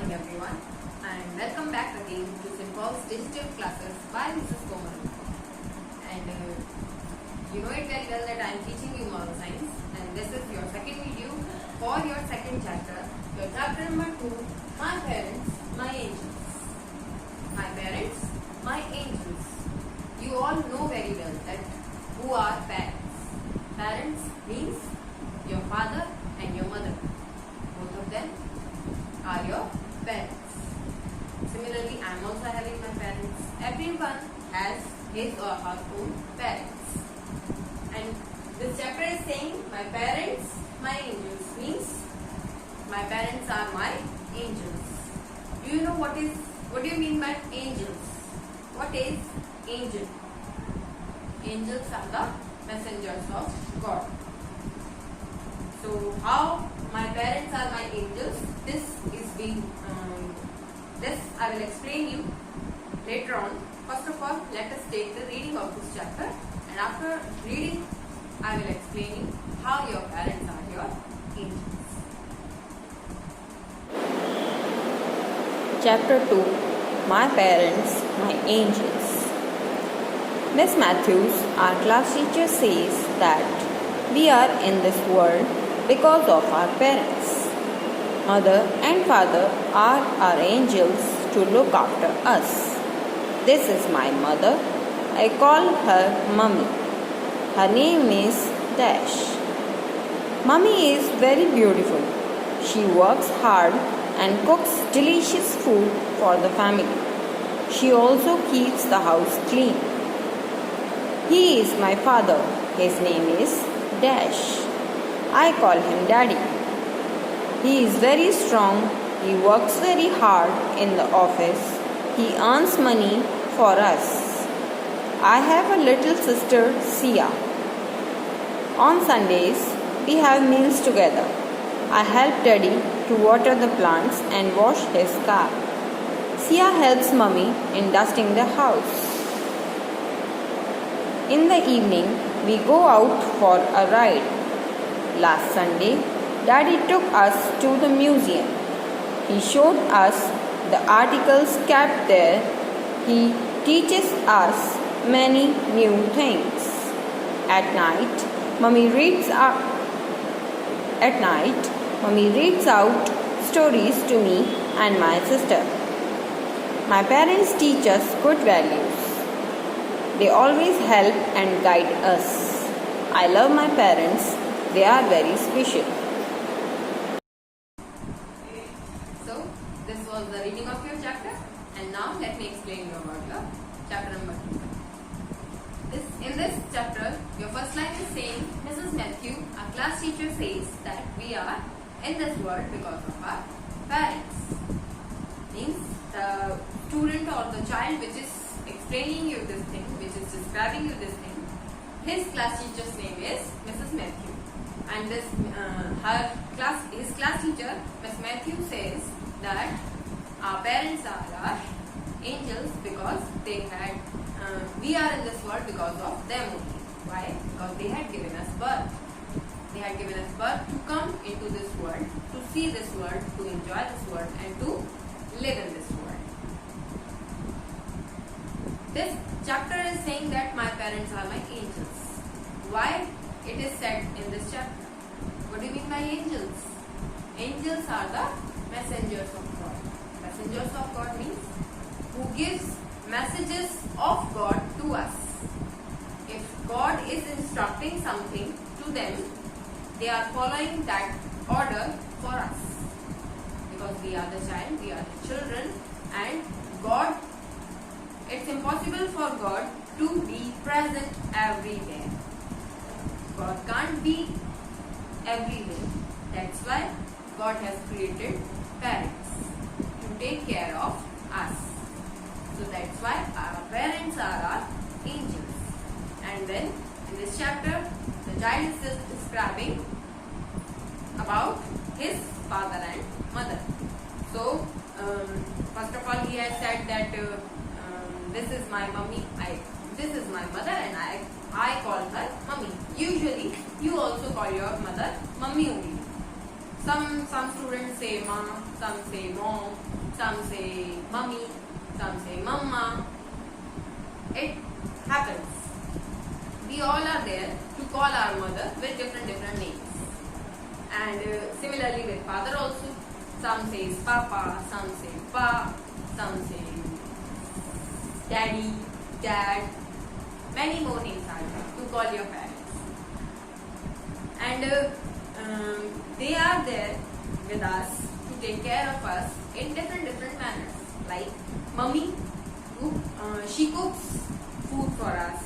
morning everyone and welcome back again to Simple's digital classes by Mrs. Komal. And you know it very well that I am teaching you moral science, and this is your second video for your second chapter, your chapter number 2, My Parents, My Angels. My parents, my angels. You all know very well that who are parents. Parents means your father and your mother. Both of them are your parents. Similarly, I am also having my parents. Everyone has his or her own parents. And this chapter is saying my parents, my angels, means my parents are my angels. Do you know what do you mean by angels? What is angel? Angels are the messengers of God. So how my parents are my angels, this I will explain you later on. First of all, let us take the reading of this chapter, and after reading I will explain you how your parents are your angels. Chapter 2, My Parents, My Angels. Miss Matthews, our class teacher, says that we are in this world because of our parents. Mother and father are our angels to look after us. This is my mother. I call her Mummy. Her name is Dash. Mummy is very beautiful. She works hard and cooks delicious food for the family. She also keeps the house clean. He is my father. His name is Dash. I call him Daddy. He is very strong. He works very hard in the office. He earns money for us. I have a little sister, Sia. On Sundays, we have meals together. I help Daddy to water the plants and wash his car. Sia helps Mummy in dusting the house. In the evening, we go out for a ride. Last Sunday, Daddy took us to the museum. He showed us the articles kept there. He teaches us many new things. At night, Mummy reads out stories to me and my sister. My parents teach us good values. They always help and guide us. I love my parents. They are very special. So this was the reading of your chapter, and now let me explain you about your chapter number 2. In this chapter, your first line is saying, Mrs. Matthew, our class teacher, says that we are in this world because of our parents. Means the student or the child which is explaining you this thing, which is describing you this thing, his class teacher's name is Mrs. Matthew. And his class teacher, Miss Matthew, says that our parents are our angels because we are in this world because of them only. Why? Because they had given us birth. They had given us birth to come into this world, to see this world, to enjoy this world, and to live in this world. This chapter is saying that my parents are my angels. Why it is said in this chapter? What do you mean by angels? Angels are the messengers of God. Messengers of God means who gives messages of God to us. If God is instructing something to them, they are following that order for us. Because we are the child, we are the children, and God, it's impossible for God to be present everywhere. God can't be everywhere. That's why God has created parents to take care of us. So that's why our parents are our angels. And then in this chapter, the child is describing about his father and mother. So first of all, he has said that this is my mummy, this is my mother, and I call her mummy. Usually, you also call your mother mummy only. Some students say mom, some say mom, some say mummy, some say mama. It happens. We all are there to call our mother with different names. And similarly with father also. Some says papa, some say pa, some say daddy, dad. Many more names are there to call your parents. And they are there with us to take care of us in different manners. Like mummy, she cooks food for us.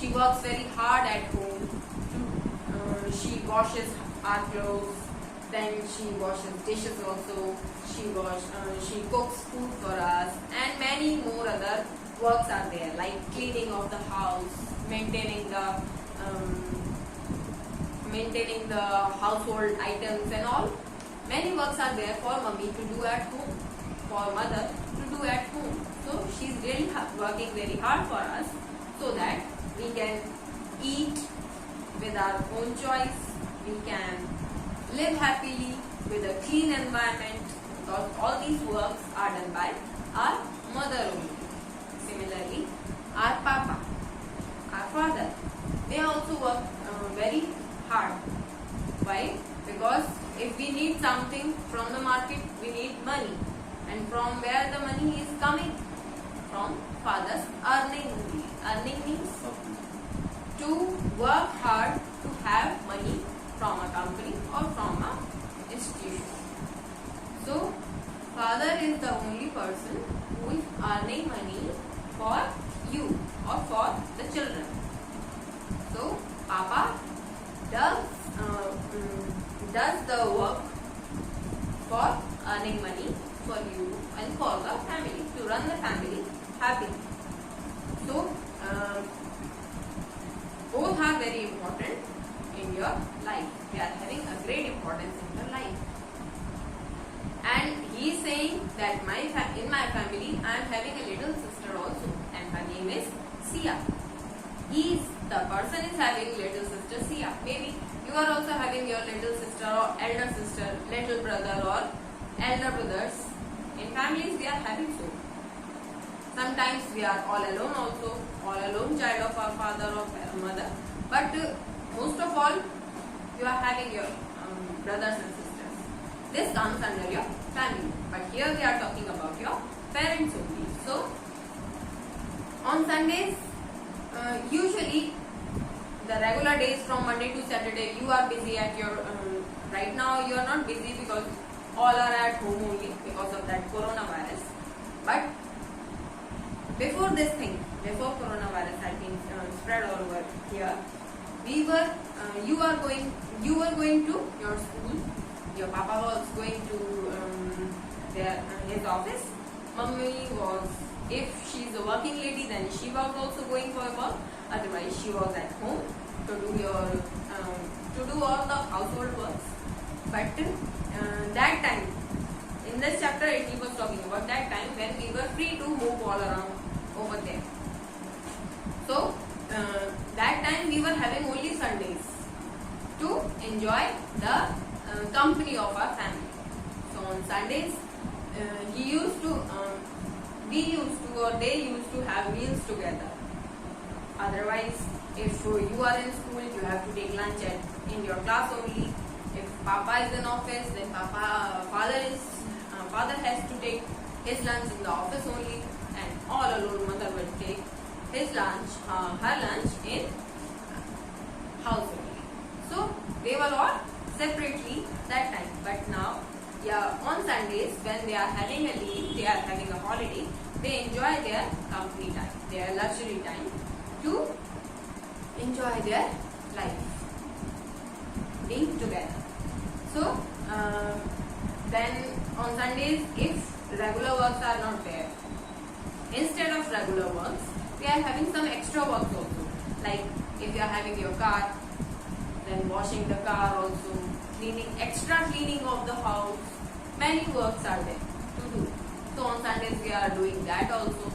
She works very hard at home. She washes our clothes. Then she washes dishes also. She cooks food for us, and many more other works are there, like cleaning of the house, maintaining the household items and all. Many works are there for mummy to do at home, for mother to do at home. So she's really working very hard for us, so that we can eat with our own choice. We can live happily with a clean environment, because all these works are done by our mother only. Similarly, our papa, our father, they also work very hard. Why? Because if we need something from the market, we need money. And from where the money is coming? From father's earning only. Earning means to work hard to have money from a company or from a institution. So, father is the only person who is earning money for you or for the children. So, papa does the work for earning money for you and for the family, to run the family happy. So, both are very important in your life. They are having a great importance in your life. And he is saying that in my family I am having a little sister also, and her name is Sia. The person is having little sister Sia. Maybe you are also having your little sister or elder sister, little brother or elder brothers. In families we are having so. Sometimes we are all alone also, all alone child of our father or mother. But most of all, you are having your brothers and sisters. This comes under your family. But here we are talking about your parents only. So, on Sundays, usually the regular days from Monday to Saturday, you are busy at your, right now you are not busy because all are at home only because of that coronavirus. But before this thing, before coronavirus had been spread all over here, you were going to your school. Your papa was going to his office. Mummy was, if she is a working lady, then she was also going for work. Otherwise, she was at home to do all the household works. But that time, in this chapter, he was talking about that time when we were free to move all around over there. So, that time we were having only Sundays to enjoy the company of our family. So, on Sundays, they used to have meals together. Otherwise, if you are in school, you have to take lunch in your class only. If papa is in office, then father has to take his lunch in the office only, and all alone mother will take her lunch in house only. So they were all separately that time. But now, on Sundays when they are having a leave, they are having a holiday, they enjoy their company time, their luxury time to enjoy their life, being together. So then on Sundays, if regular works are not there, instead of regular works, we are having some extra works also. Like if you are having your car, then washing the car also, extra cleaning of the house. Many works are there to do. So on Sundays we are doing that also.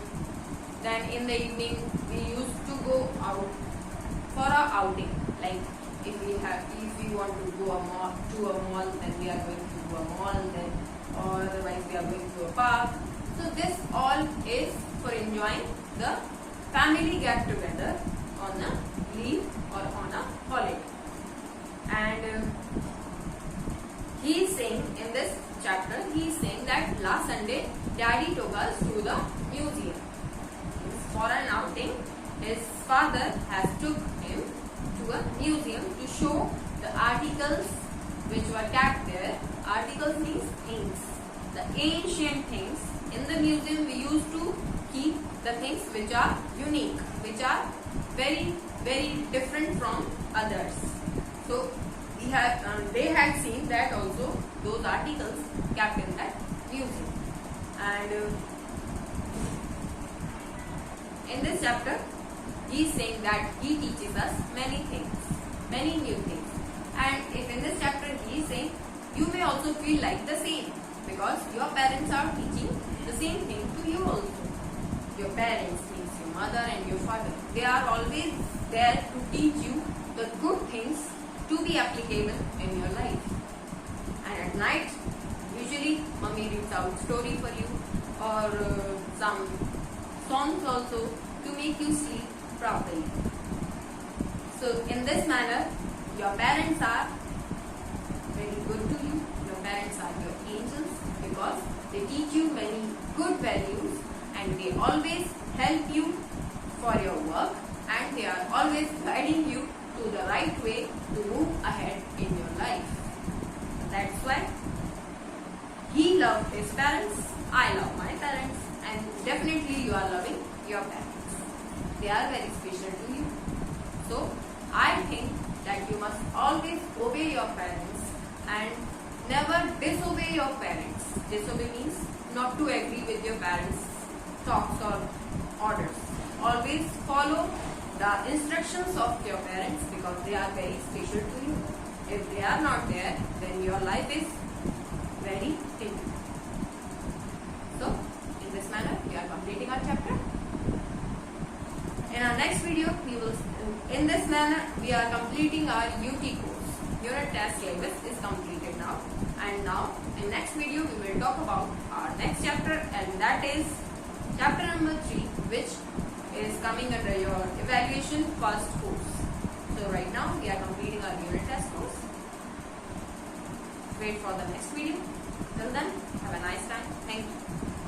Then in the evening we used to go out for a outing. Like If we want to go to a mall, then we are going to a mall, then or otherwise we are going to a park. So this all is for enjoying the family get together on a leave or on a holiday. And he is saying in this chapter, he is saying that last Sunday daddy took us to the museum. For an outing, his father has took him to a museum to show the articles which were kept there. Articles means things. The ancient things. In the museum we used to keep the things which are unique, which are very, very different from others. So they had seen that also, those articles kept in that museum. And in this chapter, he is saying that he teaches us many things, many new things. And if in this chapter he is saying, you may also feel like the same, because your parents are teaching the same thing to you also. Your parents means your mother and your father. They are always there to teach you the good things to be applicable in your life. And at night, usually mommy reads out story for you, or some songs also to make you sleep properly. So in this manner, your parents are very good to you. Your parents are your angels because they teach you many good values and they always help you for your work, and they are always guiding you to the right way to move ahead in your life. That's why he loved his parents, I love my parents, and definitely you are loving your parents. They are very special to you. So I think that you must always obey your parents and never disobey your parents. Disobey means not to agree with your parents' thoughts or orders. Always follow the instructions of your parents because they are very special to you. If they are not there, then your life is very thin. So, in this manner, we are completing our chapter. In our next video, in this manner, we are completing our UT course. Unit test syllabus is completed now. And now, in next video, we will talk about our next chapter, and that is chapter number 3, which is coming under your evaluation first course. So right now, we are completing our unit test course. Wait for the next video. Till then, have a nice time. Thank you.